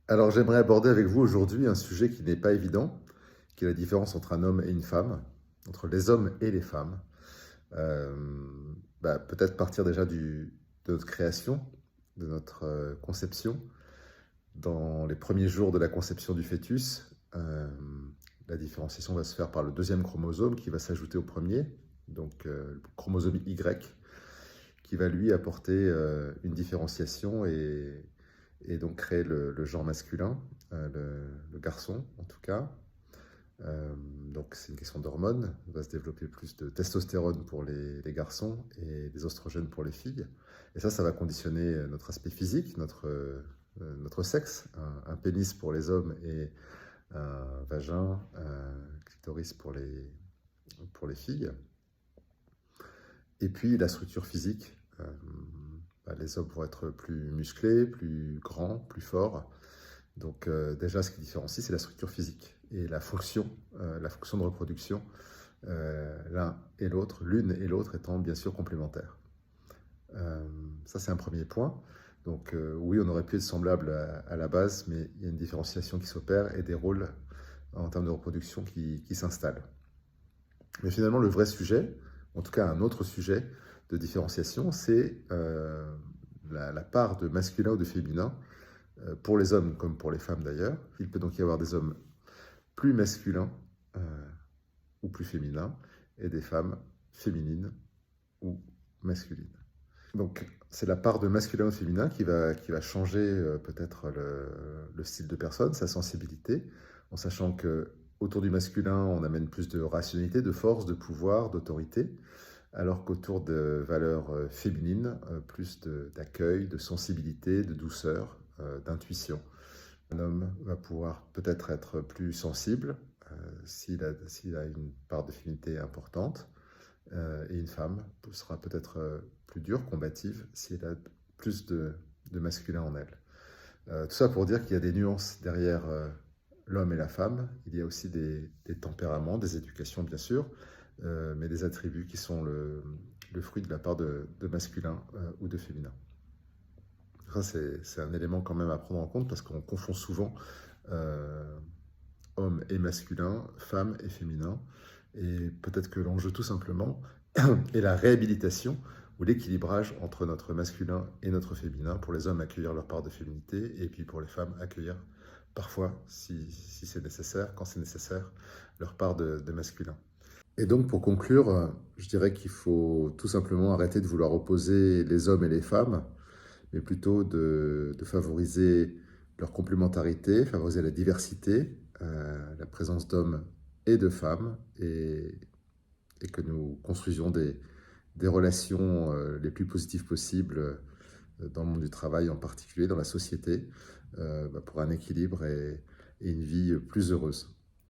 Alors, j'aimerais aborder avec vous aujourd'hui un sujet qui n'est pas évident, qui est la différence entre un homme et une femme, entre les hommes et les femmes. Euh, Peut-être partir déjà de notre création, de notre conception. Dans les premiers jours de la conception du fœtus, la différenciation va se faire par le deuxième chromosome qui va s'ajouter au premier, donc le chromosome Y, qui va lui apporter une différenciation et donc créer le genre masculin, le garçon en tout cas. Donc c'est une question d'hormones. Il va se développer plus de testostérone pour les garçons et des oestrogènes pour les filles. Et ça va conditionner notre aspect physique, notre sexe, un pénis pour les hommes et un vagin, un clitoris pour les filles. Et puis la structure physique. Les hommes vont être plus musclés, plus grands, plus forts. Donc déjà, ce qui différencie, c'est la structure physique et la fonction de reproduction, l'une et l'autre étant bien sûr complémentaires. Ça, c'est un premier point. Donc oui, on aurait pu être semblable à la base, mais il y a une différenciation qui s'opère et des rôles en termes de reproduction qui s'installent. Mais finalement, le vrai sujet, en tout cas un autre sujet de différenciation, c'est la part de masculin ou de féminin pour les hommes comme pour les femmes d'ailleurs. Il peut donc y avoir des hommes plus masculins ou plus féminins et des femmes féminines ou masculines. Donc c'est la part de masculin ou de féminin qui va changer peut-être le style de personne, sa sensibilité, en sachant que autour du masculin, on amène plus de rationalité, de force, de pouvoir, d'autorité, alors qu'autour de valeurs féminines, plus d'accueil, de sensibilité, de douceur, d'intuition. Un homme va pouvoir peut-être être plus sensible s'il a une part de féminité importante, et une femme sera peut-être plus dure, combative, si elle a plus de masculin en elle. Tout ça pour dire qu'il y a des nuances derrière l'homme et la femme. Il y a aussi des tempéraments, des éducations bien sûr, mais des attributs qui sont le fruit de la part de masculin ou de féminin. Ça, c'est un élément quand même à prendre en compte parce qu'on confond souvent euh, homme et masculin, femme et féminin. Et peut-être que l'enjeu tout simplement est la réhabilitation ou l'équilibrage entre notre masculin et notre féminin, pour les hommes accueillir leur part de féminité et puis pour les femmes accueillir parfois, si c'est nécessaire, quand c'est nécessaire, leur part de masculin. Et donc pour conclure, je dirais qu'il faut tout simplement arrêter de vouloir opposer les hommes et les femmes, mais plutôt de favoriser leur complémentarité, favoriser la diversité, la présence d'hommes et de femmes, et que nous construisions des relations les plus positives possibles dans le monde du travail en particulier, dans la société, pour un équilibre et une vie plus heureuse.